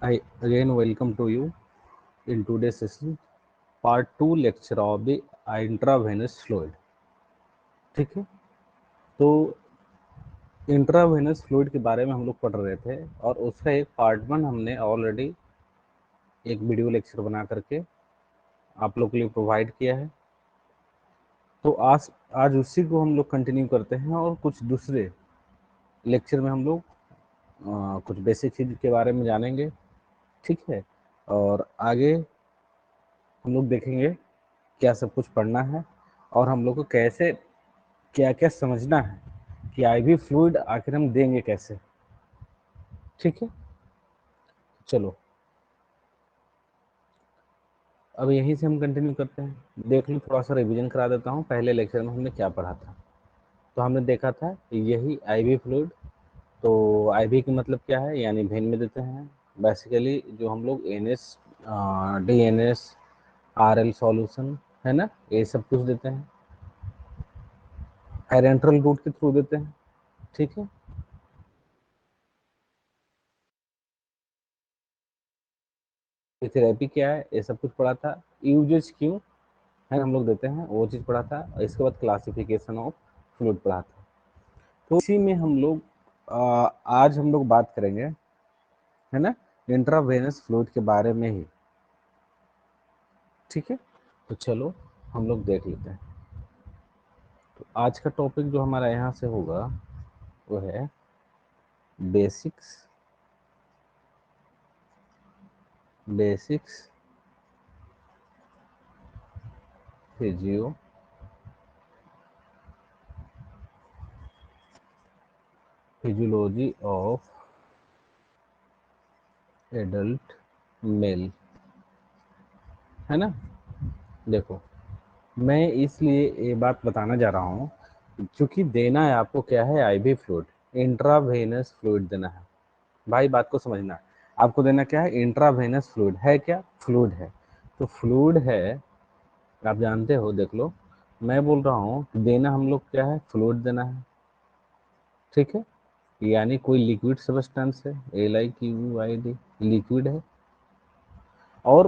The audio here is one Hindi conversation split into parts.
I again welcome to you in today's session, part 2 lecture of the intravenous fluid. ठीक है, तो इंट्रावेनस फ्लूइड के बारे में हम लोग पढ़ रहे थे और उसका एक पार्ट 1 हमने ऑलरेडी एक वीडियो लेक्चर बना करके आप लोग के लिए प्रोवाइड किया है। तो आज आज उसी को हम लोग कंटिन्यू करते हैं और कुछ दूसरे लेक्चर में हम लोग कुछ बेसिक चीज़ के बारे में जानेंगे। ठीक है, और आगे हम लोग देखेंगे क्या सब कुछ पढ़ना है और हम लोग को कैसे क्या क्या समझना है कि आईवी फ्लूइड आखिर हम देंगे कैसे। ठीक है, चलो अब यहीं से हम कंटिन्यू करते हैं। देख लो, थोड़ा सा रिवीजन करा देता हूँ पहले लेक्चर में हमने क्या पढ़ा था। तो हमने देखा था यही आईवी फ्लूइड। तो आईवी का मतलब क्या है, यानी वेन में देते हैं बेसिकली जो हम लोग एनएस, डीएनएस, आरएल सॉल्यूशन है ना, ये सब कुछ देते हैं। पेरेंट्रल रूट के थ्रू देते हैं। ठीक है, थेरेपी क्या है ये सब कुछ पढ़ा था। यूजेज क्यों है हम लोग देते हैं वो चीज़ पढ़ा था। इसके बाद क्लासिफिकेशन ऑफ फ्लूइड पढ़ा था। तो इसी में हम लोग आज हम लोग बात करेंगे, है ना, इंट्रावेनस फ्लूइड के बारे में ही। ठीक है, तो चलो हम लोग देख लेते हैं। तो आज का टॉपिक जो हमारा यहाँ से होगा वो है basics basics physio physiology of adult mail, है ना। देखो, मैं इसलिए ये बात बताना जा रहा हूँ क्योंकि देना है आपको क्या है, आईवी फ्लूइड, इंट्रावेनस फ्लूइड देना है। भाई बात को समझना है, आपको देना क्या है, इंट्रावेनस फ्लूइड है। क्या फ्लूइड है? तो फ्लूइड है, आप जानते हो। देख लो, मैं बोल रहा हूँ देना हम लोग क्या है, फ्लूइड देना है। ठीक है, यानी कोई लिक्विड सब्सटेंस है, LIQUID, लिक्विड है। और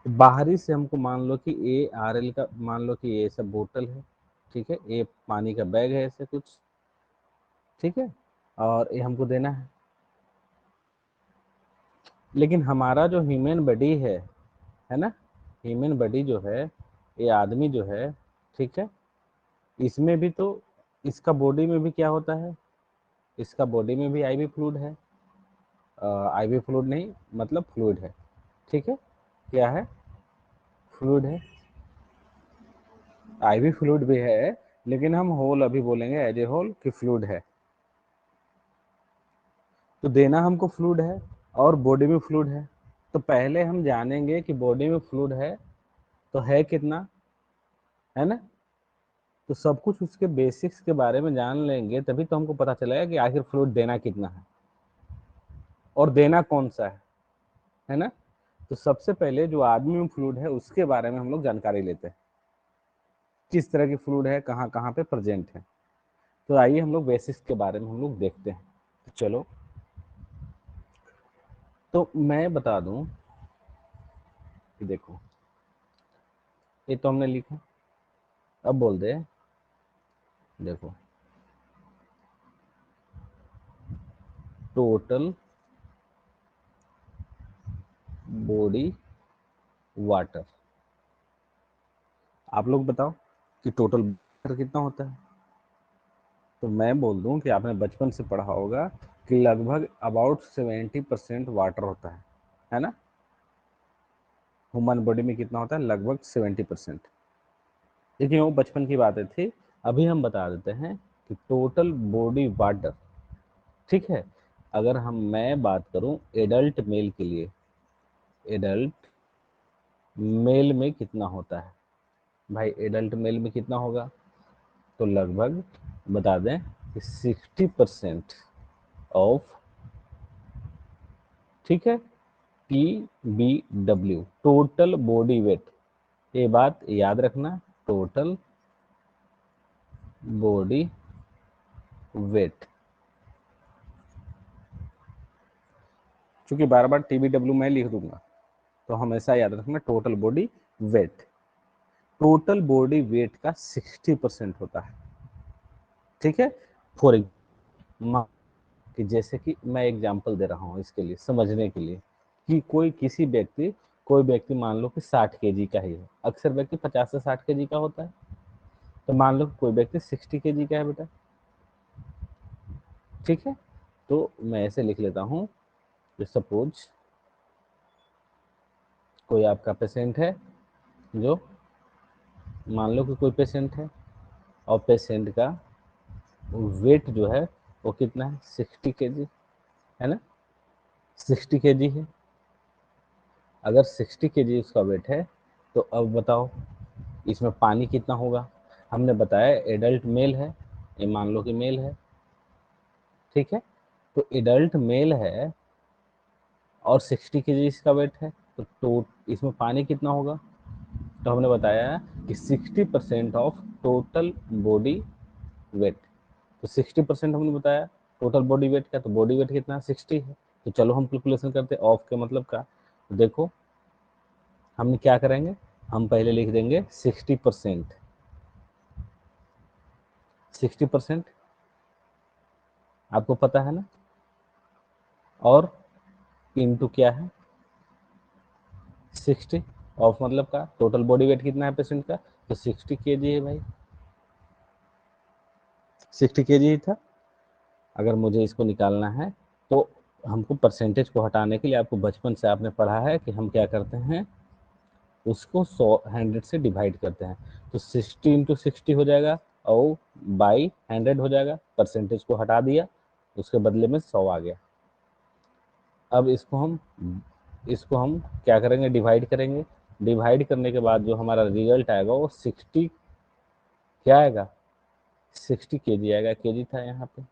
बाहरी से हमको मान लो कि ARL का, मान लो कि ये सब बोतल है। ठीक है, ये पानी का बैग है, ऐसे कुछ। ठीक है, और ये हमको देना है। लेकिन हमारा जो ह्यूमन बॉडी है ना, ह्यूमन बॉडी जो है, ये आदमी जो है, ठीक है, इसमें भी तो, इसका बॉडी में भी क्या होता है, इसका बॉडी में भी आईवी फ्लूइड है। आईवी फ्लूइड नहीं, मतलब फ्लूइड है। ठीक है, क्या है, फ्लूइड है, आईवी फ्लूइड भी है। लेकिन हम होल अभी बोलेंगे एज ए होल कि फ्लूइड है। तो देना हमको फ्लूइड है और बॉडी में फ्लूइड है। तो पहले हम जानेंगे कि बॉडी में फ्लूइड है तो है कितना, है ना। तो सब कुछ उसके बेसिक्स के बारे में जान लेंगे तभी तो हमको पता चलेगा कि आखिर फ्लूइड देना कितना है और देना कौन सा है ना। तो सबसे पहले जो आदमी में फ्लूइड है उसके बारे में हम लोग जानकारी लेते हैं, किस तरह की फ्लूइड है, कहाँ कहाँ पे प्रेजेंट है। तो आइए हम लोग बेसिक्स के बारे में हम लोग देखते हैं। तो चलो, तो मैं बता दूं कि देखो, ये तो हमने लिखा, अब बोल दे। देखो, टोटल बॉडी वाटर, आप लोग बताओ कि टोटल वाटर कितना होता है। तो मैं बोल दूं कि आपने बचपन से पढ़ा होगा कि लगभग अबाउट 70% वाटर होता है ना। ह्यूमन बॉडी में कितना होता है, लगभग 70%। लेकिन वो बचपन की बातें थी। अभी हम बता देते हैं कि टोटल बॉडी वाटर, ठीक है। अगर मैं बात करूं एडल्ट मेल के लिए, एडल्ट मेल में कितना होता है भाई, एडल्ट मेल में कितना होगा, तो लगभग बता दें कि 60% ऑफ, ठीक है, TBW, टोटल बॉडी वेट। ये बात याद रखना, टोटल बॉडी वेट क्योंकि बार बार TBW मैं लिख दूंगा, तो हमेशा याद रखना total body weight. Total body weight का 60% होता है, ठीक है। फॉर कि जैसे कि मैं एग्जांपल दे रहा हूँ इसके लिए समझने के लिए, कि कोई व्यक्ति मान लो कि 60 kg का ही है। अक्सर व्यक्ति 50 से 60 kg का होता है। तो मान लो कोई व्यक्ति 60 kg का है बेटा, ठीक है। तो मैं ऐसे लिख लेता हूँ, सपोज कोई आपका पेशेंट है, जो मान लो कि कोई पेशेंट है और पेशेंट का वेट जो है वो कितना है, 60 kg है ना, 60 kg है। अगर 60 kg उसका वेट है, तो अब बताओ इसमें पानी कितना होगा। हमने बताया एडल्ट मेल है, ये मान लो कि मेल है, ठीक है। तो एडल्ट मेल है और 60 kg इसका वेट है, तो इसमें पानी कितना होगा। तो हमने बताया कि 60% ऑफ टोटल बॉडी वेट। तो 60% हमने बताया टोटल बॉडी वेट का, तो बॉडी वेट कितना 60 है। तो चलो हम कैलकुलेशन करते हैं ऑफ के मतलब का। तो देखो हम क्या करेंगे, हम पहले लिख देंगे 60%, 60% आपको पता है ना, और इनटू क्या है 60 ऑफ मतलब का टोटल बॉडी वेट कितना है पेशेंट का, तो 60 kg है भाई, 60 kg ही था। अगर मुझे इसको निकालना है तो हमको परसेंटेज को हटाने के लिए, आपको बचपन से आपने पढ़ा है कि हम क्या करते हैं, उसको 100 से डिवाइड करते हैं। तो 60 × 60 हो जाएगा और बाई 100 हो जाएगा, परसेंटेज को हटा दिया, उसके बदले में 100 आ गया। अब इसको हम क्या करेंगे, डिवाइड करेंगे। डिवाइड करने के बाद जो हमारा रिजल्ट आएगा वो 60 क्या आएगा, 60 kg आएगा, केजी था यहाँ पे।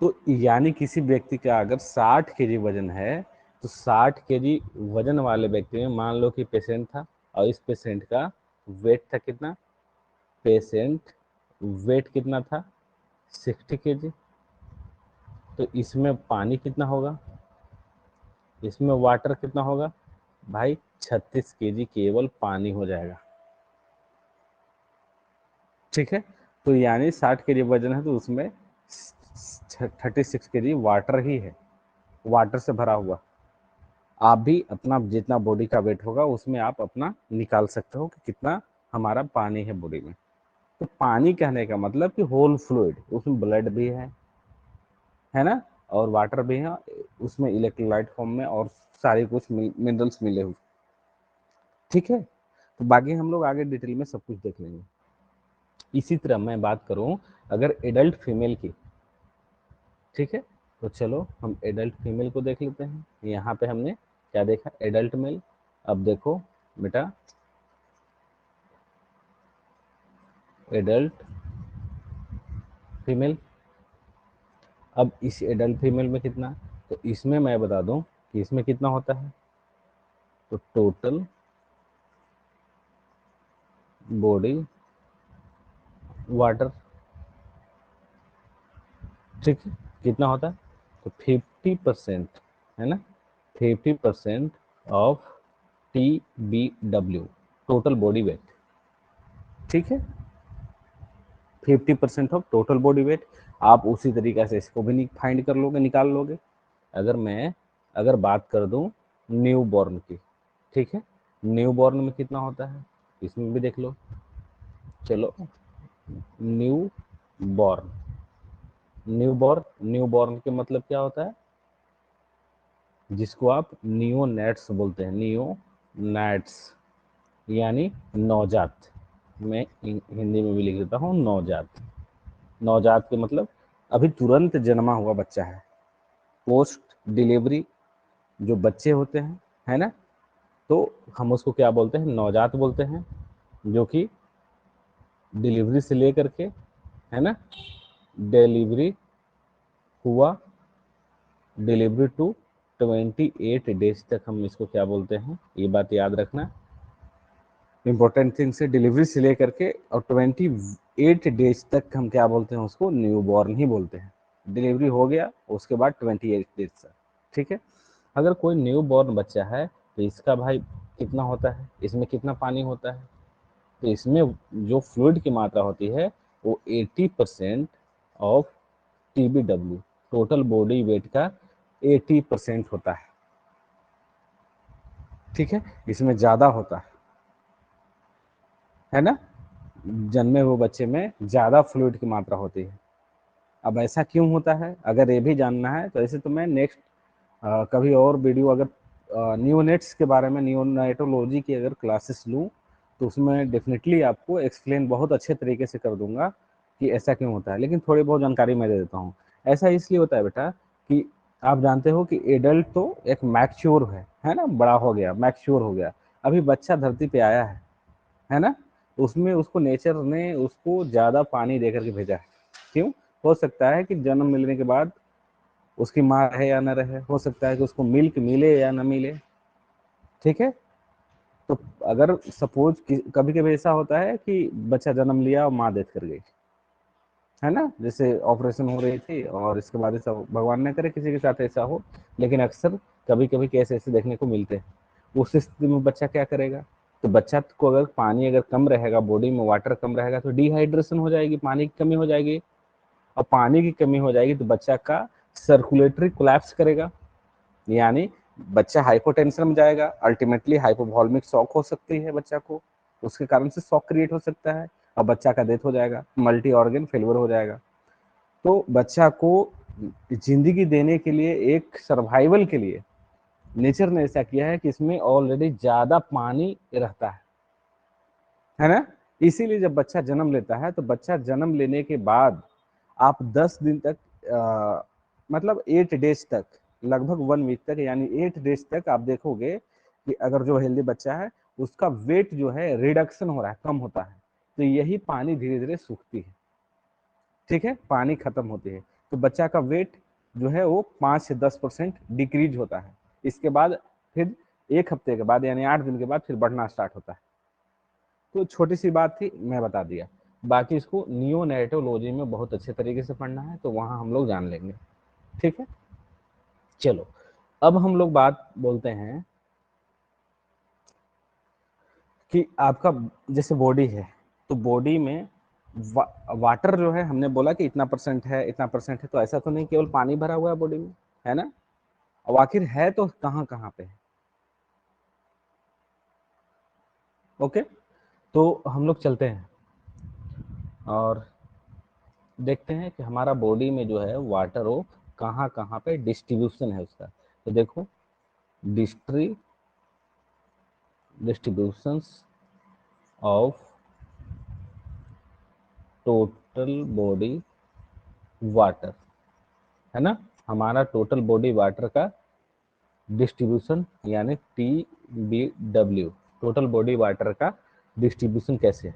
तो यानी किसी व्यक्ति का अगर 60 kg वजन है, तो 60 kg वजन वाले व्यक्ति में मान लो कि पेशेंट था, और इस पेशेंट का वेट था कितना, पेशेंट वेट कितना था 60 kg। तो इसमें पानी कितना होगा, इसमें वाटर कितना होगा भाई, 36 kg केवल पानी हो जाएगा, ठीक है। तो यानी 60 kg वजन है, तो उसमें 36 kg वाटर ही है, वाटर से भरा हुआ। आप भी अपना जितना बॉडी का वेट होगा उसमें आप अपना निकाल सकते हो कि कितना हमारा पानी है बॉडी में। तो पानी कहने का मतलब कि होल फ्लूइड, उसमें ब्लड भी है ना, और वाटर भी है, उसमें इलेक्ट्रोलाइट फॉर्म में और सारे कुछ मिनरल्स मिले हुए, ठीक है। तो बाकी हम लोग आगे डिटेल में सब कुछ देख लेंगे। इसी तरह मैं बात करूं अगर एडल्ट फीमेल की, ठीक है। तो चलो हम एडल्ट फीमेल को देख लेते हैं। यहाँ पे हमने क्या देखा, एडल्ट मेल। अब देखो बेटा, एडल्ट फीमेल, अब इस एडल्ट फीमेल में कितना, तो इसमें मैं बता दूं कि इसमें कितना होता है, तो टोटल बॉडी वाटर, ठीक है, कितना होता है, तो 50% है ना, 50% of TBW total body wait, ठीक है, 50% ऑफ टोटल बॉडी वेट। आप उसी तरीके से इसको भी फाइंड कर लोगे, निकाल लोगे। अगर बात कर दूं न्यू बॉर्न की, ठीक है, न्यू बॉर्न में कितना होता है, इसमें भी देख लो। चलो न्यू बॉर्न, न्यू बॉर्न के मतलब क्या होता है, जिसको आप नियो नेट्स बोलते हैं, नियो नेट्स यानी नवजात। मैं हिंदी में भी लिख देता हूँ नवजात। नवजात के मतलब अभी तुरंत जन्मा हुआ बच्चा है, पोस्ट डिलीवरी जो बच्चे होते हैं, है ना, तो हम उसको क्या बोलते हैं, नवजात बोलते हैं, जो कि डिलीवरी से लेकर के, है ना, डिलीवरी हुआ, डिलीवरी टू 28 डेज तक हम इसको क्या बोलते हैं, ये बात याद रखना। इंपॉर्टेंट थिंग से डिलीवरी से लेकर के और 28 डेज तक हम क्या बोलते हैं, उसको न्यू बॉर्न ही बोलते हैं, डिलीवरी हो गया उसके बाद 28 डेज तक, ठीक है। अगर कोई न्यू बॉर्न बच्चा है तो इसका भाई कितना होता है, इसमें कितना पानी होता है, तो इसमें जो फ्लूइड की मात्रा होती है वो 80% of TBW, total body weight का 80% होता है, ठीक है। इसमें ज़्यादा होता है ना, जन्मे हुए बच्चे में ज़्यादा फ्लूइड की मात्रा होती है। अब ऐसा क्यों होता है, अगर ये भी जानना है तो ऐसे तो मैं नेक्स्ट कभी और वीडियो, अगर नियोनेट्स के बारे में, नियोनेटोलॉजी की अगर क्लासेस लूँ तो उसमें डेफिनेटली आपको एक्सप्लेन बहुत अच्छे तरीके से कर दूंगा कि ऐसा क्यों होता है, लेकिन थोड़ी बहुत जानकारी मैं दे देता हूँ। ऐसा इसलिए होता है बेटा कि आप जानते हो कि एडल्ट तो एक मैच्योर है ना, बड़ा हो गया, मैच्योर हो गया। अभी बच्चा धरती पे आया है ना, उसमें उसको नेचर ने उसको ज़्यादा पानी दे करके भेजा है। क्यों? हो सकता है कि जन्म मिलने के बाद उसकी माँ रहे या न रहे, हो सकता है कि उसको मिल्क मिले या न मिले, ठीक है। तो अगर सपोज कभी कभी ऐसा होता है कि बच्चा जन्म लिया और माँ डेथ कर गई, है ना, जैसे ऑपरेशन हो रही थी और इसके बाद ऐसा भगवान न करे किसी के साथ ऐसा हो, लेकिन अक्सर कभी कभी केस ऐसे देखने को मिलते हैं। उस स्थिति में बच्चा क्या करेगा, तो बच्चा को अगर पानी अगर कम रहेगा, बॉडी में वाटर कम रहेगा तो डिहाइड्रेशन हो जाएगी, पानी की कमी हो जाएगी। और पानी की कमी हो जाएगी तो बच्चा का सर्कुलेटरी कोलैप्स करेगा, यानी बच्चा हाइपोटेंशन में जाएगा, अल्टीमेटली हाइपोवॉल्मिक शॉक हो सकती है बच्चा को, उसके कारण से शॉक क्रिएट हो सकता है और बच्चा का डेथ हो जाएगा, मल्टी ऑर्गन फेलियर हो जाएगा। तो बच्चा को जिंदगी देने के लिए, एक सर्वाइवल के लिए नेचर ने ऐसा किया है कि इसमें ऑलरेडी ज्यादा पानी रहता है ना। इसीलिए जब बच्चा जन्म लेता है तो बच्चा जन्म लेने के बाद आप 10 दिन तक मतलब 8 डेज तक, लगभग 1 वीक तक, यानी 8 डेज तक आप देखोगे कि अगर जो हेल्दी बच्चा है उसका वेट जो है रिडक्शन हो रहा है, कम होता है। तो यही पानी धीरे धीरे सूखती है, ठीक है, पानी खत्म होती है। तो बच्चा का वेट जो है वो 5 से 10% डिक्रीज होता है। इसके बाद फिर 1 हफ्ते के बाद यानी 8 दिन के बाद फिर बढ़ना स्टार्ट होता है। तो छोटी सी बात थी, मैं बता दिया। बाकी इसको नियोनेटोलॉजी में बहुत अच्छे तरीके से पढ़ना है तो वहां हम लोग जान लेंगे, ठीक है। चलो, अब हम लोग बात बोलते हैं कि आपका जैसे बॉडी है, तो बॉडी में वाटर जो है, हमने बोला कि इतना परसेंट है, इतना परसेंट है, तो ऐसा तो नहीं केवल पानी भरा हुआ है बॉडी में, है ना। अब आखिर है तो कहाँ कहाँ पे है, ओके। तो हम लोग चलते हैं और देखते हैं कि हमारा बॉडी में जो है वाटर वो कहाँ कहाँ पे डिस्ट्रीब्यूशन है उसका। तो देखो, distributions of total body water, है ना, हमारा टोटल बॉडी वाटर का डिस्ट्रीब्यूशन यानी TBW, टोटल बॉडी वाटर का डिस्ट्रीब्यूशन कैसे है,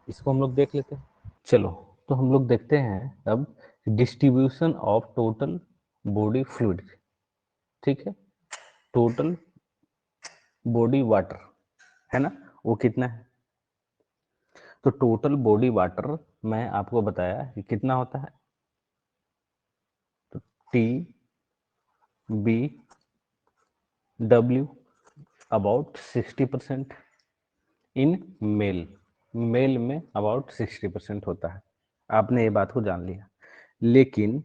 इसको हम लोग देख लेते हैं। चलो, तो हम लोग देखते हैं अब distribution of total body fluid, ठीक है। टोटल बॉडी वाटर, है ना, वो कितना है। तो टोटल बॉडी वाटर मैं आपको बताया कि कितना होता है, तो TBW about 60% in male, male में अबाउट 60% होता है। आपने ये बात को जान लिया, लेकिन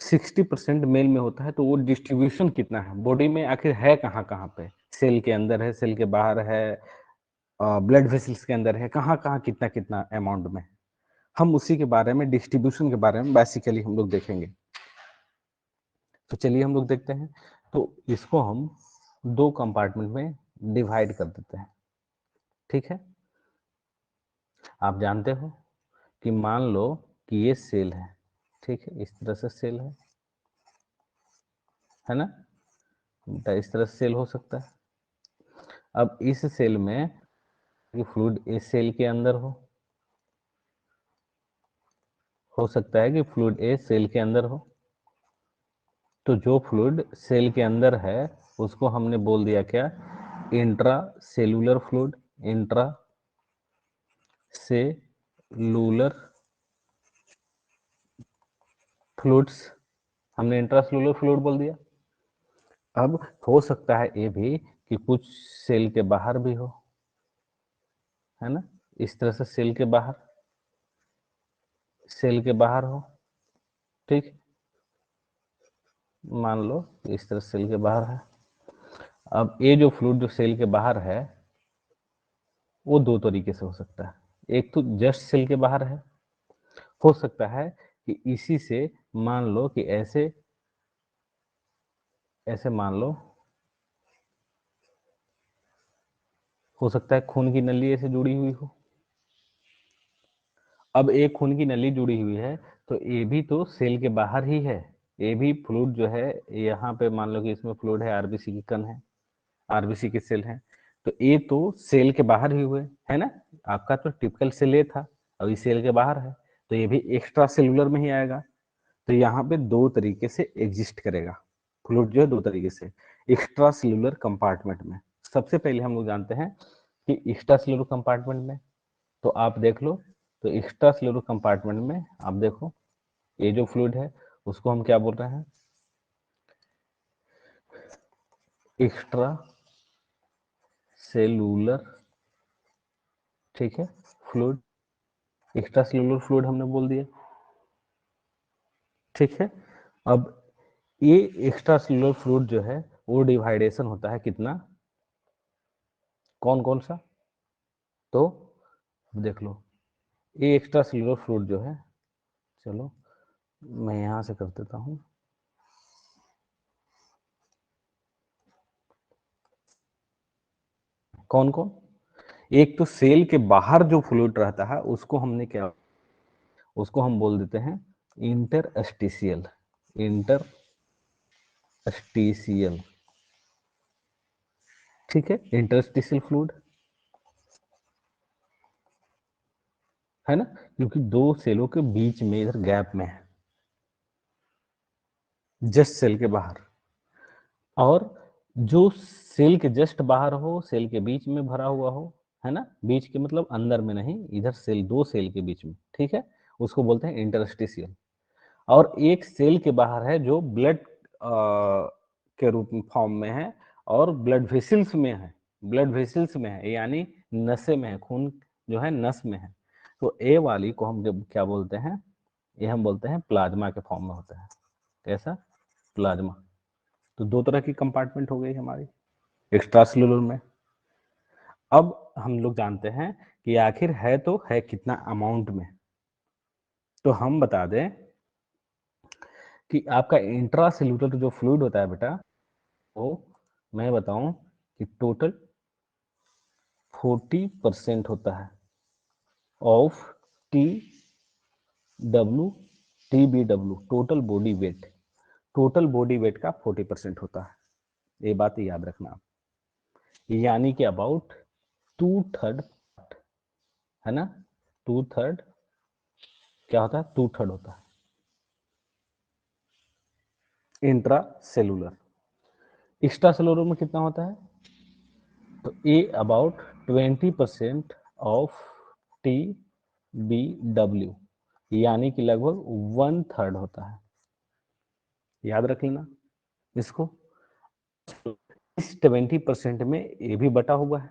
60% मेल में होता है तो वो डिस्ट्रीब्यूशन कितना है बॉडी में, आखिर है कहाँ कहाँ पे, सेल के अंदर है, सेल के बाहर है, ब्लड वेसल्स के अंदर है, कहाँ कहाँ कितना कितना अमाउंट में, हम उसी के बारे में, डिस्ट्रीब्यूशन के बारे में बेसिकली हम लोग देखेंगे। तो चलिए हम लोग देखते हैं। तो इसको हम 2 कंपार्टमेंट में डिवाइड कर देते हैं, ठीक है। आप जानते हो कि मान लो कि ये सेल है, ठीक है, इस तरह से सेल है ना, इस तरह से सेल हो सकता है। अब इस सेल में फ्लूइड इस सेल के अंदर हो सकता है कि फ्लूइड ए सेल के अंदर हो। तो जो फ्लूइड सेल के अंदर है उसको हमने बोल दिया क्या, intra cellular fluid, intra cellular fluids, हमने इंट्रासेलुलर फ्लूइड बोल दिया। अब हो सकता है ये भी कि कुछ सेल के बाहर भी हो, है ना, इस तरह से सेल के बाहर, सेल के बाहर हो, ठीक, मान लो इस तरह सेल के बाहर है। अब ये जो फ्लूइड जो सेल के बाहर है वो दो तरीके से हो सकता है। एक तो जस्ट सेल के बाहर है, हो सकता है कि इसी से मान लो कि ऐसे ऐसे मान लो, हो सकता है खून की नली ऐसे जुड़ी हुई हो। अब एक खून की नली जुड़ी हुई है तो ये भी तो सेल के बाहर ही है, ये भी फ्लूइड जो है, यहाँ पे मान लो कि इसमें फ्लूइड है, आरबीसी की कण है, आरबीसी की सेल है, तो ये तो सेल के बाहर ही हुए, है ना। आपका तो टिपिकल सेल ये था, अभी सेल के बाहर है, तो ये भी एक्स्ट्रा सेलुलर में ही आएगा। तो यहाँ पे दो तरीके से एग्जिस्ट करेगा फ्लूइड जो है, दो तरीके से एक्स्ट्रा सेलुलर कंपार्टमेंट में। सबसे पहले हम लोग जानते हैं कि एक्स्ट्रा सेलुलर कंपार्टमेंट में, तो आप देख लो, तो एक्स्ट्रा सेलुलर कंपार्टमेंट में आप देखो ये जो फ्लूइड है उसको हम क्या बोल रहे हैं, एक्स्ट्रा सेलुलर, ठीक है, फ्लूइड, एक्स्ट्रा सेलुलर फ्लूइड हमने बोल दिया, ठीक है। अब ये एक्स्ट्रा सेलुलर फ्लूइड जो है वो डिवाइडेशन होता है कितना, कौन कौन सा, तो देख लो ये एक्स्ट्रा सेलुलर फ्लूइड जो है, चलो मैं यहां से कर देता हूं, कौन कौन, एक तो सेल के बाहर जो फ्लूइड रहता है उसको हमने क्या, उसको हम बोल देते हैं इंटरस्टिशियल, इंटरस्टिशियल, ठीक है, इंटरस्टिशियल फ्लूइड, है ना, क्योंकि दो सेलों के बीच में इधर गैप में है, जस्ट सेल के बाहर, और जो सेल के जस्ट बाहर हो, सेल के बीच में भरा हुआ हो, है ना, बीच के मतलब अंदर में नहीं, इधर सेल, दो सेल के बीच में, ठीक है, उसको बोलते हैं इंटरस्टिशियल। और एक सेल के बाहर है जो ब्लड के रूप में फॉर्म में है और ब्लड वेसल्स में है, ब्लड वेसल्स में है, यानी नशे में है, खून जो है नस में है, तो ए वाली को हम जब क्या बोलते हैं, ये हम बोलते हैं प्लाज्मा के फॉर्म में होता है, कैसा, प्लाज्मा। तो दो तरह की कंपार्टमेंट हो गई हमारी एक्स्ट्रा सेलुलर में। अब हम लोग जानते हैं कि आखिर है तो है कितना अमाउंट में, तो हम बता दें कि आपका इंट्रा सेलुलर जो फ्लूइड होता है बेटा, वो मैं बताऊं कि टोटल 40% होता है of T W, T B W, total body weight, total body weight का 40% होता है, ये बात याद रखना आप, यानी कि अबाउट 2/3, है ना, 2/3 क्या होता है, 2/3 होता है इंट्रा सेलुलर। एक्स्ट्रा सेलुलर में कितना होता है, तो a about 20% of T B W, यानी कि लगभग 1/3 होता है, याद रख लेना इसको। इस 20% में ए भी बटा हुआ है,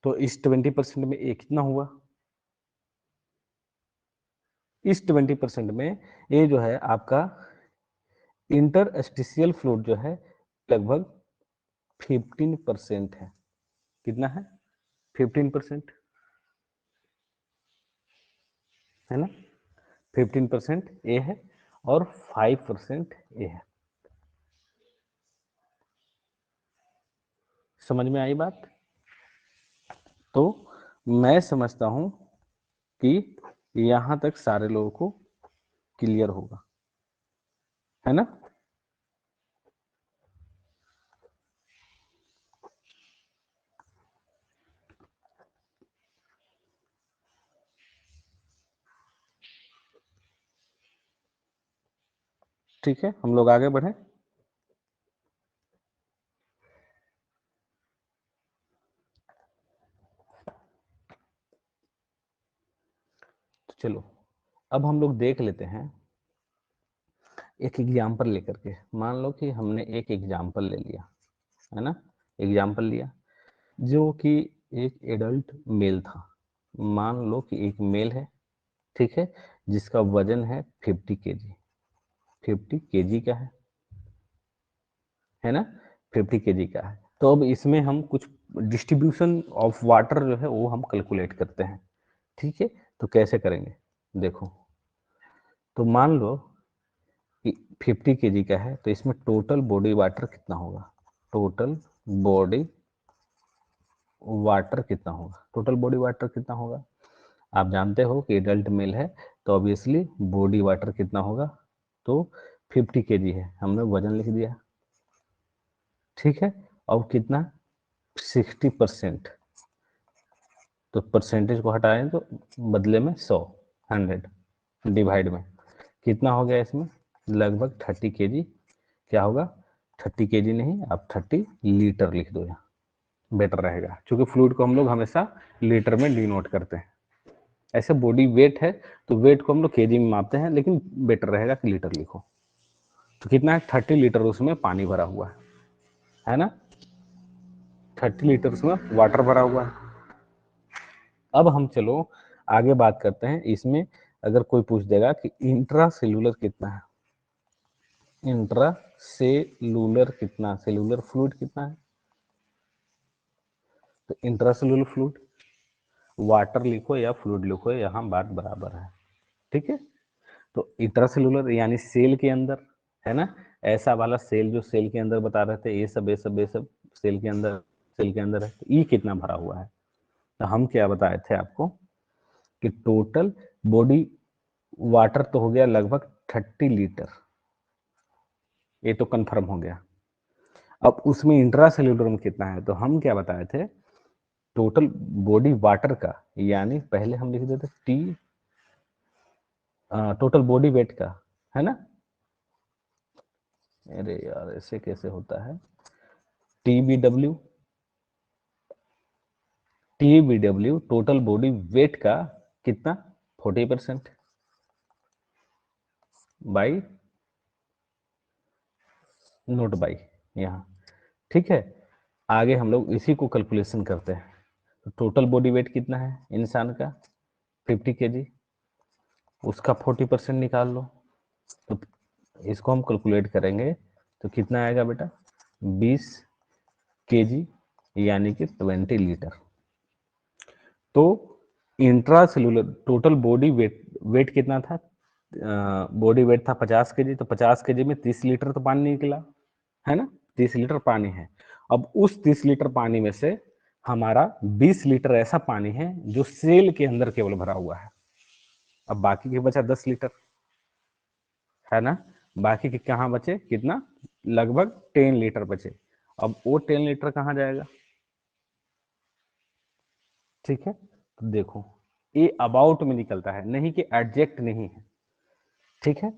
तो इस 20% में ए कितना हुआ, इस 20% में ए जो है आपका इंटरस्टिशियल फ्लूइड जो है लगभग 15% है, कितना है, 15%, है ना, 15% ए है और 5% ए है। समझ में आई बात, तो मैं समझता हूं कि यहां तक सारे लोगों को क्लियर होगा, है ना। ठीक है, हम लोग आगे बढ़े। तो चलो अब हम लोग देख लेते हैं एक एग्जाम्पल लेकर के, मान लो कि हमने एक एग्जाम्पल ले लिया, है ना, एग्जाम्पल लिया जो कि एक एडल्ट मेल था। मान लो कि एक मेल है, ठीक है, जिसका वजन है 50 केजी। 50 केजी का है ना, 50 केजी का है। तो अब इसमें हम कुछ डिस्ट्रीब्यूशन ऑफ वाटर जो है वो हम कैलकुलेट करते हैं, ठीक है। तो कैसे करेंगे, देखो, तो मान लो कि 50 केजी का है, तो इसमें टोटल बॉडी वाटर कितना होगा, टोटल बॉडी वाटर कितना होगा, टोटल बॉडी वाटर कितना होगा। आप जानते हो कि एडल्ट मेल है, तो ऑब्वियसली बॉडी वाटर कितना होगा, तो 50 केजी है, हमने वजन लिख दिया, ठीक है। अब कितना, 60%, तो परसेंटेज को हटाएं तो बदले में 100, 100 डिवाइड में कितना हो गया, इसमें लगभग 30 केजी। क्या होगा, 30 केजी नहीं, आप 30 लीटर लिख दो, यहाँ बेटर रहेगा, क्योंकि फ्लूइड को हम लोग हमेशा लीटर में डिनोट करते हैं। ऐसे बॉडी वेट है तो वेट को हम लोग केजी में मापते हैं, लेकिन बेटर रहेगा कि लीटर लिखो। तो कितना है, 30 लीटर उसमें पानी भरा हुआ है ना, 30 लीटर उसमें वाटर भरा हुआ है। अब हम चलो आगे बात करते हैं, इसमें अगर कोई पूछ देगा कि इंट्रा सेलुलर कितना है, इंट्रा सेलुलर कितना, सेलुलर फ्लूइड कितना है, तो इंट्रा सेलुलर फ्लूइड, वाटर लिखो या फ्लूइड लिखो, यहाँ बात बराबर है, ठीक है। तो इंट्रासेलुलर यानी सेल के अंदर, है ना, ऐसा वाला सेल जो सेल के अंदर बता रहे थे, ये सब सेल के अंदर, सेल के अंदर है, तो ई कितना भरा हुआ है। तो हम क्या बताए थे आपको कि टोटल बॉडी वाटर तो हो गया लगभग 30 लीटर, ये तो कंफर्म हो गया। अब उसमें इंट्रासेलुलर में कितना है, तो हम क्या बताए थे, टोटल बॉडी वाटर का, यानी पहले हम लिख देते टी, टोटल बॉडी वेट का, है ना, अरे यार ऐसे कैसे होता है, TBW, TBW total body weight का कितना, 40% बाई, नोट बाई यहाँ, ठीक है। आगे हम लोग इसी को कैलकुलेशन करते हैं, तो टोटल बॉडी वेट कितना है इंसान का, 50 केजी, उसका 40% निकाल लो, तो इसको हम कैलकुलेट करेंगे तो कितना आएगा बेटा, 20 केजी, यानी कि 20 लीटर। तो intracellular total body weight, weight कितना था, बॉडी वेट था 50 केजी, तो 50 केजी में 30 लीटर तो पानी निकला, है ना, 30 लीटर पानी है। अब उस 30 लीटर पानी में से हमारा 20 लीटर ऐसा पानी है जो सेल के अंदर केवल भरा हुआ है, अब बाकी के बचा 10 लीटर, है ना, बाकी के कहाँ बचे, कितना, लगभग 10 लीटर बचे। अब वो 10 लीटर कहाँ जाएगा, ठीक है। तो देखो ये अबाउट में निकलता है, नहीं कि एडजेक्ट नहीं है, ठीक है।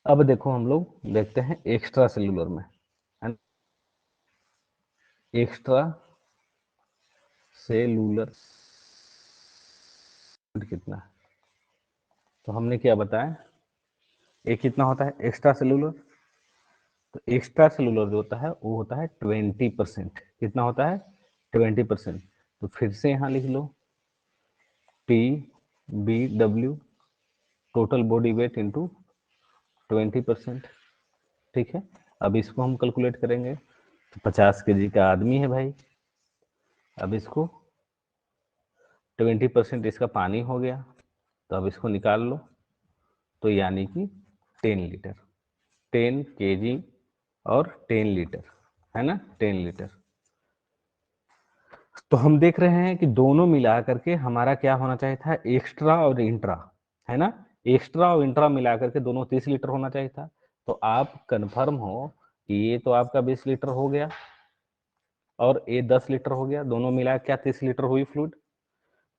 अब देखो हम लोग देखते हैं एक्स्ट्रा सेलुलर में, एक्स्ट्रा सेलुलर कितना है, तो हमने क्या बताया, एक कितना होता है एक्स्ट्रा सेलुलर, तो एक्स्ट्रा सेलुलर जो होता है वो होता है 20%, कितना होता है 20%। तो फिर से यहाँ लिख लो TBW total body weight into 20%, ठीक है। अब इसको हम कैलकुलेट करेंगे, तो 50 केजी का आदमी है भाई, अब इसको 20% इसका पानी हो गया, तो अब इसको निकाल लो, तो यानी कि 10 लीटर, 10 केजी और 10 लीटर, है ना, 10 लीटर। तो हम देख रहे हैं कि दोनों मिला करके हमारा क्या होना चाहिए था, एक्स्ट्रा और इंट्रा, है ना, एक्स्ट्रा और इंट्रा मिला करके दोनों 30 लीटर होना चाहिए था। तो आप कंफर्म हो कि ये तो आपका 20 लीटर हो गया और ये 10 लीटर हो गया, दोनों मिला क्या 30 लीटर हुई फ्लूइड,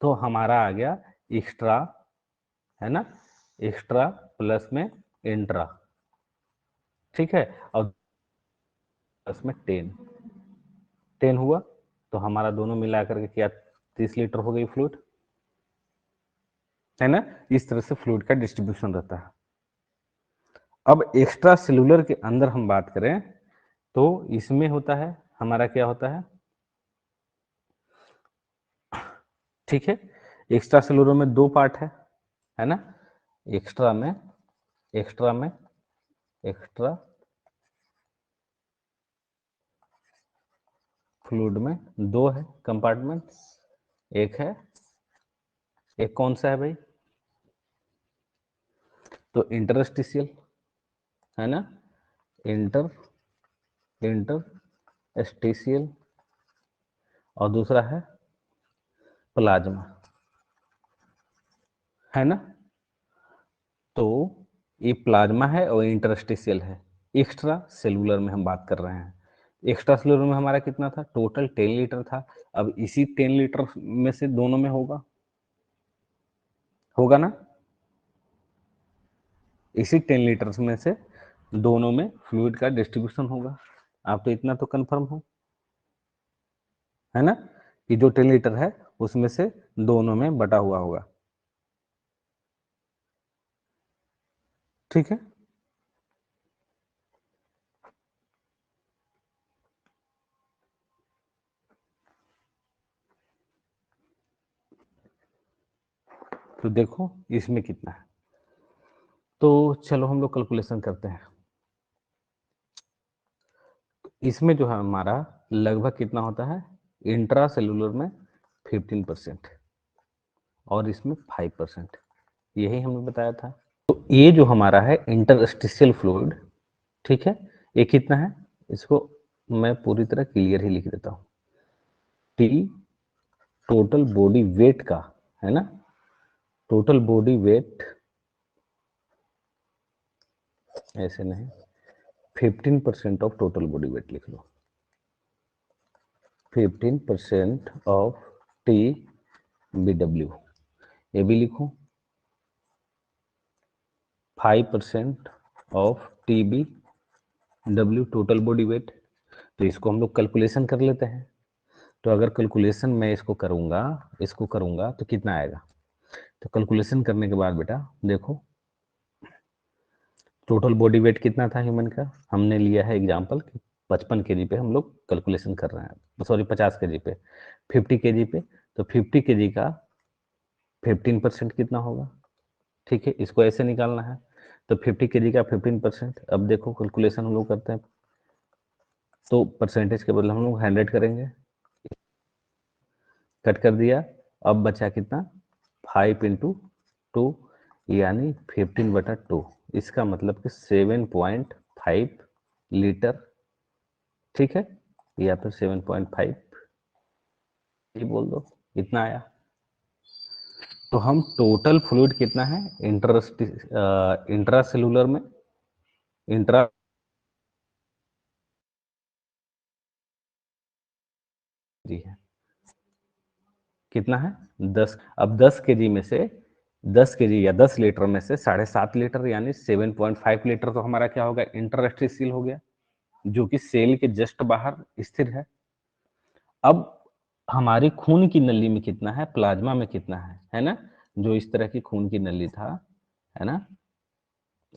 तो हमारा आ गया एक्स्ट्रा, है ना, एक्स्ट्रा प्लस में इंट्रा, ठीक है, और प्लस में 10 हुआ, तो हमारा दोनों मिला करके क्या 30 लीटर हो गई फ्लूइड, है ना। इस तरह से फ्लूइड का डिस्ट्रीब्यूशन रहता है। अब एक्स्ट्रा सेलुलर के अंदर हम बात करें तो इसमें होता है हमारा क्या होता है, ठीक है, एक्स्ट्रा सेलुलर में दो पार्ट है ना, एक्स्ट्रा में एक्स्ट्रा में एक्स्ट्रा फ्लूइड में दो है कंपार्टमेंट्स, एक है, एक कौन सा है भाई, तो इंटरस्टिशियल है ना, इंटर इंटरस्टिशियल, और दूसरा है प्लाज्मा, है ना। तो ये प्लाज्मा है और इंटरस्टिशियल है। एक्स्ट्रा सेलुलर में हम बात कर रहे हैं। एक्स्ट्रा सेलुलर में हमारा कितना था, टोटल 10 लीटर था। अब इसी 10 लीटर में से दोनों में होगा होगा ना, इसी 10 लीटर में से दोनों में फ्लूइड का डिस्ट्रीब्यूशन होगा। आप तो इतना तो कंफर्म हो, है ना, कि जो 10 लीटर है उसमें से दोनों में बटा हुआ होगा, ठीक है। तो देखो इसमें कितना है, तो चलो हम लोग कैलकुलेशन करते हैं। इसमें जो है हमारा लगभग कितना होता है, इंट्रा सेलुलर में 15% और इसमें 5%, यही हमने बताया था। तो ये जो हमारा है इंटरस्टिशियल फ्लूइड, ठीक है, ये कितना है, इसको मैं पूरी तरह क्लियर ही लिख देता हूँ। टी टोटल बॉडी वेट का, है ना, टोटल बॉडी वेट, ऐसे नहीं, 15% ऑफ टोटल बॉडी वेट लिख लो, 15% ऑफ टी बी डब्ल्यू, ये भी लिखो, 5% of T B W total body weight. तो इसको हम लोग कैलकुलेशन कर लेते हैं। तो अगर कैलकुलेशन मैं इसको करूंगा तो कितना आएगा, तो कैलकुलेशन करने के बाद बेटा देखो, टोटल बॉडी वेट कितना था ह्यूमन का, हमने लिया है एग्जांपल कि 55 केजी पे हम लोग कैलकुलेशन कर रहे हैं, सॉरी 50 केजी पे, 50 केजी पे, तो 50 केजी का 15% कितना होगा, ठीक है, इसको ऐसे निकालना है। तो 50 केजी का 15%, अब देखो कैलकुलेशन हम लोग करते हैं तो परसेंटेज के बदले हम लोग 100 करेंगे, कट कर दिया, अब बचा कितना, 5 इंटू 2, यानी 15/2, इसका मतलब कि 7.5 लीटर, ठीक है, या फिर 7.5 ये बोल दो, इतना आया। तो हम टोटल फ्लूइड कितना है इंट्रा सेलुलर में, इंट्रा जी है, कितना है 10। अब 10 केजी में से 10 केजी या 10 लीटर में से 7.5 लीटर यानी 7.5 लीटर तो हमारा क्या होगा, इंटरस्टिशियल हो गया, जो कि सेल के जस्ट बाहर स्थिर है। अब हमारी खून की नली में कितना है, प्लाज्मा में कितना है ना, जो इस तरह की खून की नली था, है ना,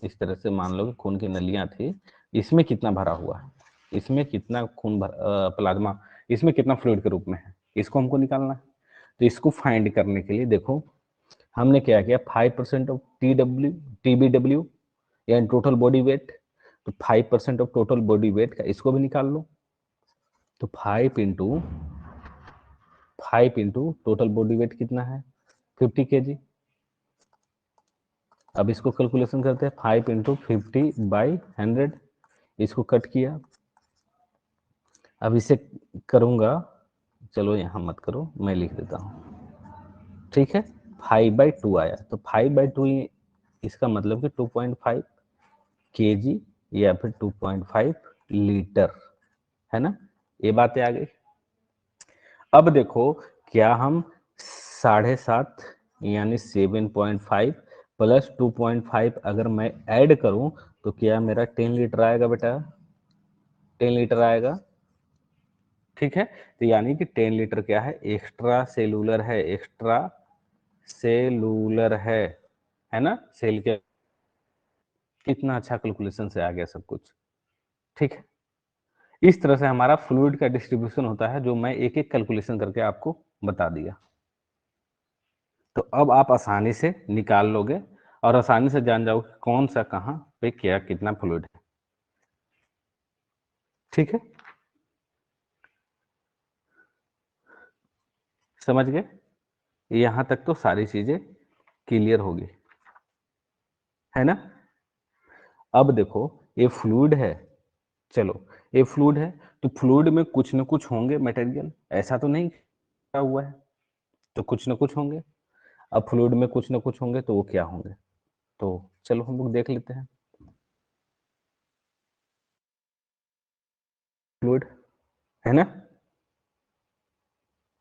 इस तरह से मान लो कि खून की नलियां थी, इसमें कितना भरा हुआ है, इसमें कितना प्लाज्मा, इसमें कितना फ्लूइड के रूप में है, इसको हमको निकालना है। तो इसको फाइंड करने के लिए देखो हमने क्या किया, 5% ऑफ टी बी डब्ल्यू यानी टोटल बॉडी वेट, तो 5% ऑफ टोटल बॉडी वेट का इसको भी निकाल लो, तो 5 इंटू टोटल बॉडी वेट कितना है, 50 केजी। अब इसको कैलकुलेशन करते हैं, 5 इंटू 50/100, इसको कट किया, अब इसे करूंगा, चलो यहां मत करो, मैं लिख देता हूं, ठीक है, 5/2 आया, तो 5/2 इसका मतलब कि 2.5 केजी या फिर 2.5 लीटर, है ना, ये बातें आ गई। अब देखो, क्या हम 7.5 यानी 7.5 प्लस 2.5 अगर मैं ऐड करूं तो क्या मेरा 10 लीटर आएगा बेटा, 10 लीटर आएगा, ठीक है। तो यानी कि 10 लीटर क्या है, एक्स्ट्रा सेलुलर है, एक्स्ट्रा सेलुलर है ना, सेल के, कितना अच्छा कैलकुलेशन से आ गया सब कुछ। ठीक है, इस तरह से हमारा फ्लूइड का डिस्ट्रीब्यूशन होता है, जो मैं एक एक कैलकुलेशन करके आपको बता दिया। तो अब आप आसानी से निकाल लोगे और आसानी से जान जाओगे कौन सा कहाँ पे क्या कितना फ्लूइड है। ठीक है, समझ गए? यहां तक तो सारी चीजें क्लियर होगी, है ना? अब देखो, ये फ्लूइड है, चलो ये फ्लूइड है, तो फ्लूइड में कुछ न कुछ होंगे मटेरियल, ऐसा तो नहीं क्या हुआ है, तो कुछ न कुछ होंगे। अब फ्लूइड में कुछ न कुछ होंगे तो वो क्या होंगे, तो चलो हम लोग देख लेते हैं। फ्लूइड, है ना?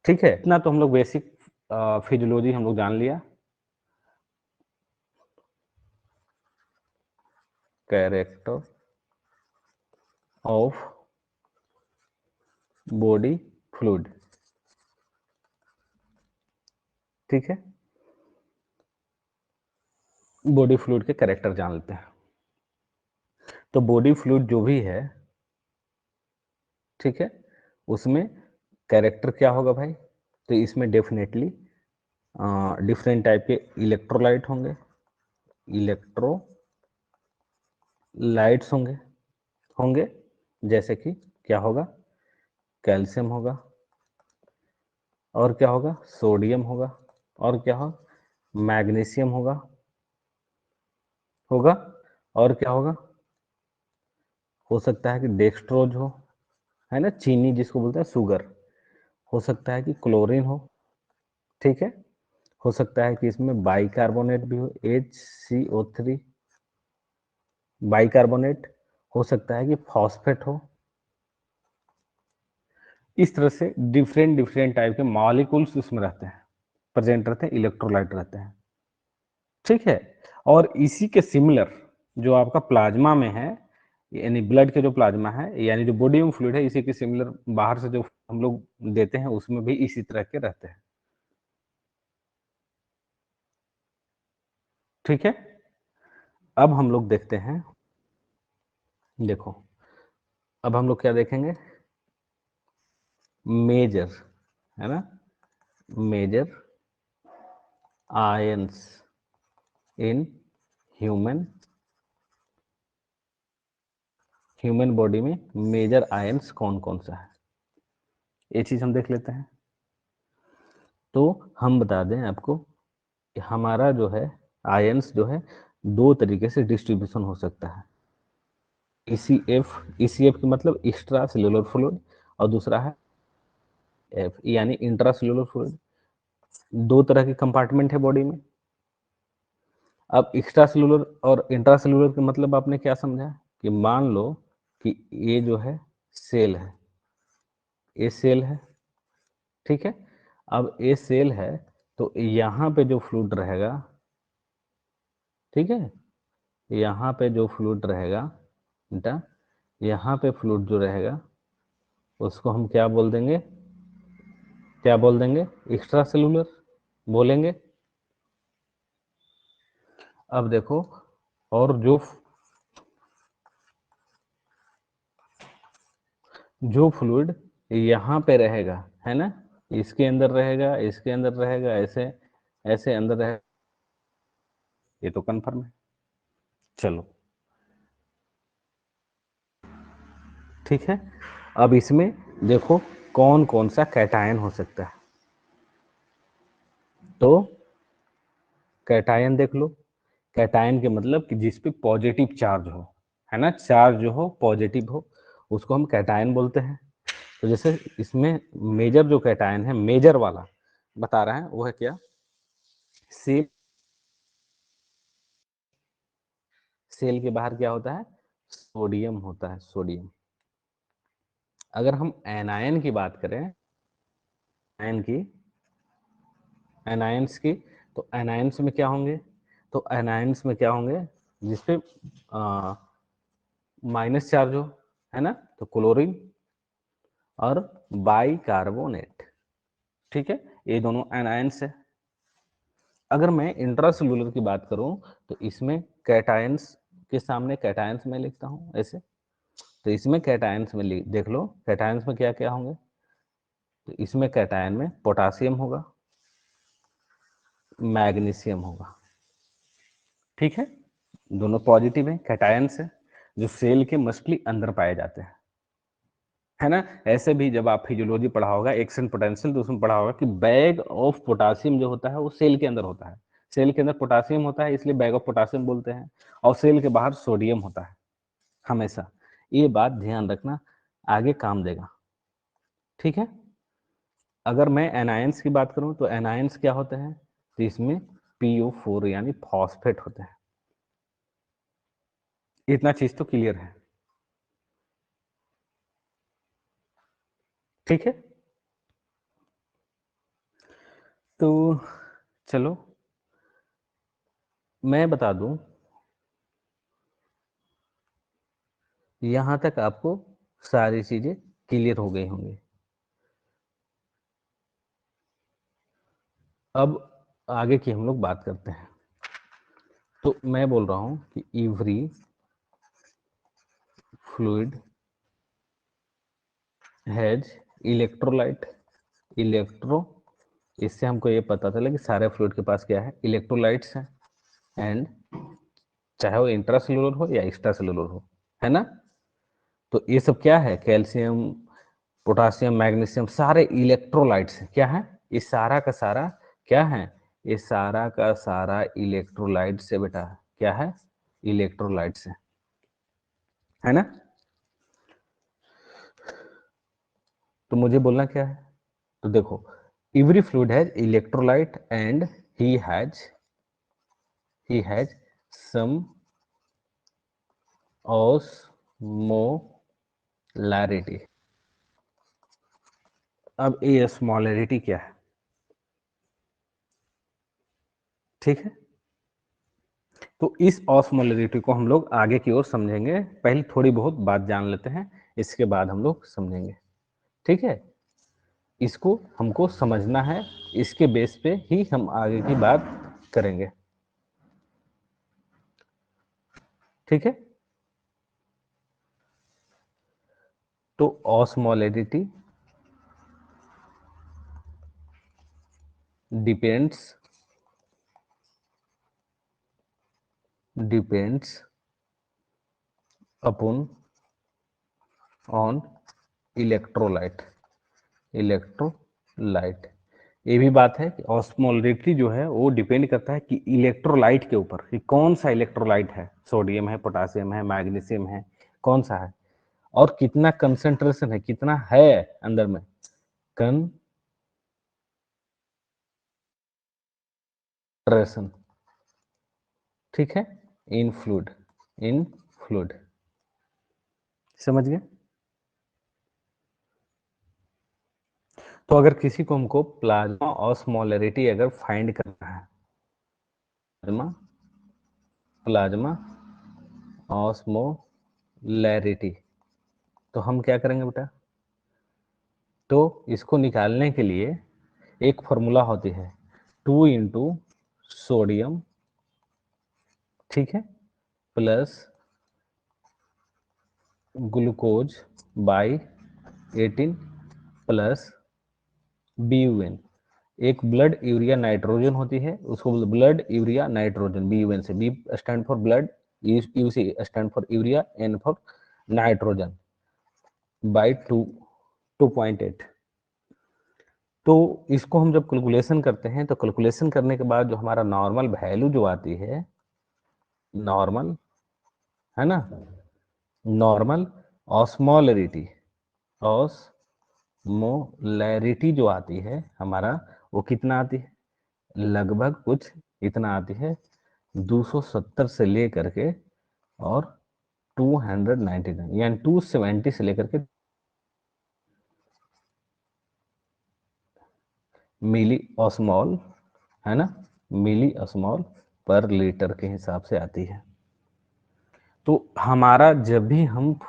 ठीक है, इतना तो हम लोग बेसिक फिजियोलॉजी हम लोग जान लिया। कैरेक्टर ऑफ बॉडी फ्लूइड, ठीक है, बॉडी फ्लूइड के कैरेक्टर जान लेते हैं। तो बॉडी फ्लूइड जो भी है, ठीक है, उसमें कैरेक्टर क्या होगा भाई, तो इसमें डेफिनेटली डिफरेंट टाइप के इलेक्ट्रोलाइट होंगे, इलेक्ट्रोलाइट्स होंगे होंगे जैसे कि क्या होगा, कैल्शियम होगा, और क्या होगा, सोडियम होगा, और क्या होगा, मैग्नीशियम होगा होगा और क्या होगा, हो सकता है कि डेक्सट्रोज हो, है ना, चीनी जिसको बोलते हैं शुगर, हो सकता है कि क्लोरीन हो, ठीक है, हो सकता है कि इसमें बाइकार्बोनेट भी हो, HCO3 बाइकार्बोनेट, हो सकता है कि फॉस्फेट हो। इस तरह से डिफरेंट डिफरेंट टाइप के मॉलिक्यूल्स उसमें रहते हैं, प्रेजेंट रहते हैं, इलेक्ट्रोलाइट रहते हैं, ठीक है। और इसी के सिमिलर जो आपका प्लाज्मा में है, यानी ब्लड के जो प्लाज्मा है, यानी जो बॉडी में फ्लूइड है, इसी के सिमिलर बाहर से जो हम लोग देते हैं उसमें भी इसी तरह के रहते हैं, ठीक है। अब हम लोग देखते हैं, देखो अब हम लोग क्या देखेंगे, मेजर, है ना, major ions in human human body में मेजर आयंस कौन कौन सा है, ये चीज हम देख लेते हैं। तो हम बता दें आपको कि हमारा जो है आयंस जो है दो तरीके से डिस्ट्रीब्यूशन हो सकता है। ECF का मतलब एक्स्ट्रा सेलुलर फ्लूइड, और दूसरा है एफ यानी इंट्रा सेलुलर फ्लूइड। दो तरह के कंपार्टमेंट है बॉडी में। अब एक्स्ट्रा सेलुलर और इंट्रा सेलुलर का मतलब आपने क्या समझा, कि मान लो कि ये जो है सेल है, ये सेल है, ठीक है। अब ये सेल है, तो यहाँ पे जो फ्लूइड रहेगा, ठीक है, यहाँ पे जो फ्लूइड रहेगा बेटा, यहाँ पे फ्लूइड जो रहेगा उसको हम क्या बोल देंगे, क्या बोल देंगे, एक्स्ट्रा सेलुलर बोलेंगे। अब देखो, और जो फ्लूइड यहाँ पे रहेगा, है ना, इसके अंदर रहेगा, इसके अंदर रहेगा, ऐसे ऐसे अंदर रहेगा, ये तो कंफर्म है। चलो ठीक है, अब इसमें देखो कौन कौन सा कैटायन हो सकता है, तो कैटायन देख लो। कैटायन के मतलब कि जिस पे पॉजिटिव चार्ज हो, है ना, चार्ज जो हो पॉजिटिव हो, उसको हम कैटायन बोलते हैं। तो जैसे इसमें मेजर जो कैटायन है, मेजर वाला बता रहे हैं, वो है क्या, सेल सेल के बाहर क्या होता है, सोडियम होता है, सोडियम। अगर हम एनायन की बात करें, एनायन की एनायंस की, तो एनायंस में क्या होंगे, तो एनायंस में क्या होंगे, जिसपे माइनस चार्ज हो, है ना, तो क्लोरीन और बाइकार्बोनेट, ठीक है, ये दोनों एनायंस है। अगर मैं इंट्रासेलुलर की बात करूं, तो इसमें कैटायंस के सामने कैटायंस में लिखता हूँ ऐसे, तो इसमें कैटायंस में देख लो कैटायंस में क्या क्या होंगे, तो इसमें कैटायन में पोटासियम होगा, मैग्नीशियम होगा, ठीक है, दोनों पॉजिटिव है, कैटायंस है, जो सेल के मोस्टली अंदर पाए जाते हैं, है ना। ऐसे भी जब आप फिजियोलॉजी पढ़ा होगा एक्शन पोटेंशियल, तो उसमें पढ़ा होगा कि बैग ऑफ पोटासियम जो होता है वो सेल के अंदर होता है, सेल के अंदर पोटासियम होता है इसलिए बैग ऑफ पोटासियम बोलते हैं, और सेल के बाहर सोडियम होता है हमेशा, ये बात ध्यान रखना, आगे काम देगा, ठीक है। अगर मैं एनायंस की बात करूं तो एनायंस क्या होते हैं, तो इसमें PO4 यानी फॉस्फेट होते हैं, इतना चीज तो क्लियर है, ठीक है। तो चलो मैं बता दूं, यहां तक आपको सारी चीजें क्लियर हो गई होंगी। अब आगे की हम लोग बात करते हैं। तो मैं बोल रहा हूं कि every fluid has electrolyte, electro, इससे हमको ये पता चला कि सारे फ्लूइड के पास क्या है, इलेक्ट्रोलाइट्स हैं, एंड चाहे वो इंट्रासेलुलर हो या एक्स्ट्रा सेलुलर हो, है ना। तो ये सब क्या है, कैल्शियम, पोटासियम, मैग्नीशियम, सारे इलेक्ट्रोलाइट्स हैं, क्या है, ये सारा का सारा क्या है, ये सारा का सारा इलेक्ट्रोलाइट से बेटा क्या है, इलेक्ट्रोलाइट्स है ना। तो मुझे बोलना क्या है, तो देखो every fluid has electrolyte and he has some osmolarity. अब ये स्मॉलरिटी क्या है, ठीक है। तो इस ऑस्मोलरिटी को हम लोग आगे की ओर समझेंगे, पहले थोड़ी बहुत बात जान लेते हैं, इसके बाद हम लोग समझेंगे, ठीक है। इसको हमको समझना है, इसके बेस पे ही हम आगे की बात करेंगे, ठीक है। तो osmolarity depends upon on electrolyte. ये भी बात है कि ऑस्मोलरिटी जो है वो डिपेंड करता है कि इलेक्ट्रोलाइट के ऊपर, कि कौन सा इलेक्ट्रोलाइट है, सोडियम है, पोटासियम है, मैग्नीशियम है, कौन सा है, और कितना कंसेंट्रेशन है, कितना है अंदर में, कंसेंट्रेशन, ठीक है, इन फ्लूइड, समझ गए। तो अगर किसी को हमको प्लाज्मा ऑस्मोलरिटी अगर फाइंड करना है, प्लाज्मा प्लाज्मा ऑस्मोलैरिटी, तो हम क्या करेंगे बेटा, तो इसको निकालने के लिए एक फॉर्मूला होती है, 2 × सोडियम, ठीक है, plus glucose by 18 plus BUN। एक ब्लड यूरिया नाइट्रोजन होती है, उसको ब्लड यूरिया नाइट्रोजन, BUN से, B stand for blood, U see stand for urea, N for nitrogen, by 2.8। तो इसको हम जब कैलकुलेशन करते हैं, तो कैलकुलेशन करने के बाद जो हमारा नॉर्मल वैल्यू जो आती है, नॉर्मल, है ना, नॉर्मल ऑस्मोलरिटी, ऑस्मोलैरिटी जो आती है हमारा, वो कितना आती है, लगभग कुछ इतना आती है, 270 से लेकर के और 299 यानी 270 से लेकर के मिली ऑस्मोल, है ना, मिली ऑस्मोल पर लीटर के हिसाब से आती है। तो हमारा जब भी हम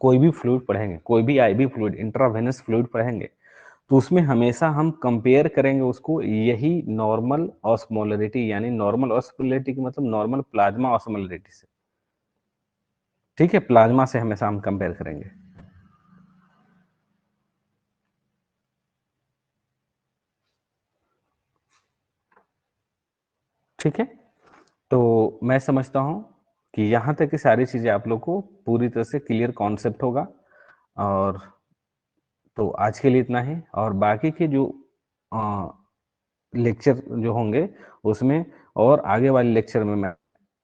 कोई भी फ्लूइड पढ़ेंगे, कोई भी आईवी फ्लूइड, इंट्रावेनस फ्लूइड पढ़ेंगे, तो उसमें हमेशा हम कंपेयर करेंगे उसको यही नॉर्मल ऑस्मोलरिटी, यानी नॉर्मल ऑस्मोलरिटी की मतलब नॉर्मल प्लाज्मा ऑस्मोलरिटी से, ठीक है, प्लाज्मा से हमेशा हम कंपेयर करेंगे। ठीक है, तो मैं समझता हूँ कि यहाँ तक की सारी चीज़ें आप लोग को पूरी तरह से क्लियर कॉन्सेप्ट होगा। और तो आज के लिए इतना ही, और बाकी के जो लेक्चर जो होंगे उसमें और आगे वाले लेक्चर में मैं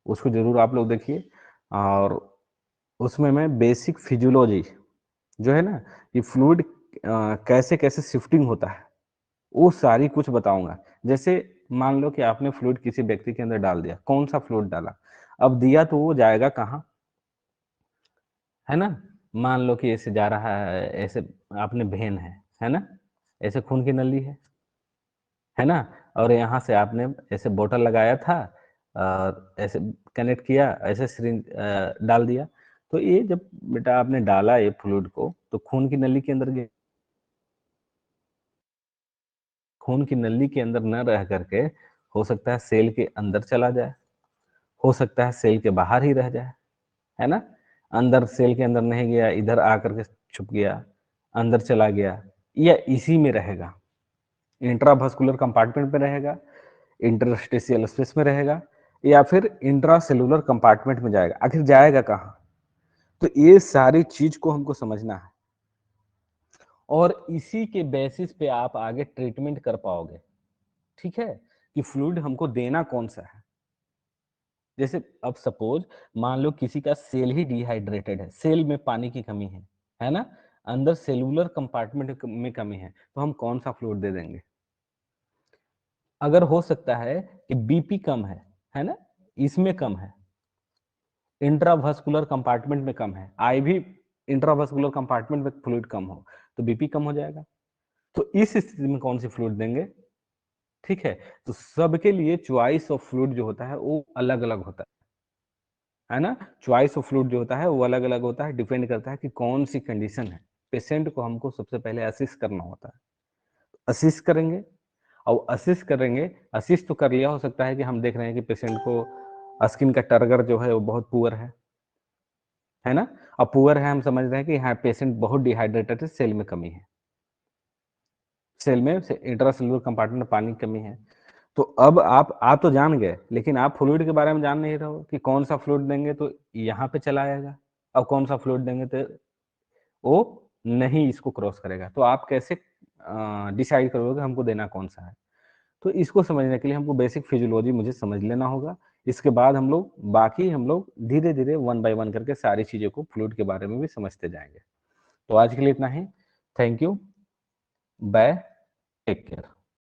उसको ज़रूर आप लोग देखिए। और उसमें मैं बेसिक फिजियोलॉजी जो है ना, कि फ्लूइड कैसे-कैसे शिफ्टिंग होता है, वो सारी कुछ बताऊँगा। जैसे मान लो कि आपने फ्लूइड किसी व्यक्ति के अंदर डाल दिया, कौन-सा फ्लूइड डाला? अब दिया तो वो जाएगा कहाँ? है ना? मान लो कि ऐसे जा रहा है, ऐसे आपने वेन है ना? ऐसे खून की नली है ना? और यहाँ से आपने ऐसे बॉटल लगाया था और ऐसे कनेक्ट किया, ऐसे सिरिंज डाल दिया। तो ये जब बेटा आपने डाला ये फ्लूइड को, तो खून की नली के अंदर गया। खून की नली के अंदर न रह करके हो सकता है सेल के अंदर चला जाए, हो सकता है सेल के बाहर ही रह जाए, है ना? अंदर सेल के अंदर नहीं गया, इधर आकर के छुप गया, अंदर चला गया, या इसी में रहेगा। इंट्रावास्कुलर कंपार्टमेंट में रहेगा, इंटरस्टिशियल स्पेस में रहेगा, या फिर इंट्रासेलुलर कंपार्टमेंट में जाएगा। आखिर जाएगा कहाँ? तो ये सारी चीज को हमको समझना है, और इसी के बेसिस पे आप आगे ट्रीटमेंट कर पाओगे। ठीक है, कि फ्लूइड हमको देना कौन सा है। जैसे अब सपोज मान लो किसी का सेल ही डिहाइड्रेटेड है, सेल में पानी की कमी है ना? अंदर सेलुलर कंपार्टमेंट में कमी है, तो हम कौन सा फ्लूइड दे देंगे? अगर हो सकता है कि बीपी कम है ना? इसमें कम है, इंट्रावास्कुलर कंपार्टमेंट में कम है, आईवी इंट्रावास्कुलर कंपार्टमेंट में फ्लूइड कम हो, तो बीपी कम हो जाएगा। तो इस स्थिति में कौन सी फ्लूइड देंगे? ठीक है, तो सबके लिए चॉइस ऑफ फ्लूइड जो होता है वो अलग-अलग होता है ना? चॉइस ऑफ फ्लूइड जो होता है वो अलग-अलग होता है, डिपेंड करता है कि कौन-सी कंडीशन है। पेशेंट को हमको सबसे पहले असिस्ट करना होता है। असिस्ट करेंगे, और असिस्ट करेंगे, असिस्ट तो कर लिया, हो सकता है कि हम देख रहे हैं कि पेशेंट को स्किन का टर्गर जो है वो बहुत पुअर है ना? अब पुअर है, हम समझ रहे हैं कि हाँ, पेशेंट बहुत डिहाइड्रेटेड है, सेल में कमी है। सेल में से इंट्रासेल्युलर कंपार्टमेंट में पानी की कमी है। तो अब आप तो जान गए, लेकिन आप फ्लूइड के बारे में जान नहीं रहे हो कि कौन-सा फ्लूइड देंगे तो यहाँ पे चला आएगा, और कौन-सा फ्लूइड देंगे तो वो नहीं इसको क्रॉस करेगा। तो आप कैसे डिसाइड करोगे हमको देना कौन-सा है? तो इसको समझने के लिए हमको बेसिक फिजियोलॉजी मुझे समझ लेना होगा। इसके बाद हम लोग धीरे-धीरे वन बाय वन करके सारी चीज़ों को फ्लूइड के बारे में भी समझते जाएँगे। तो आज के लिए इतना ही। Thank you, bye, take care.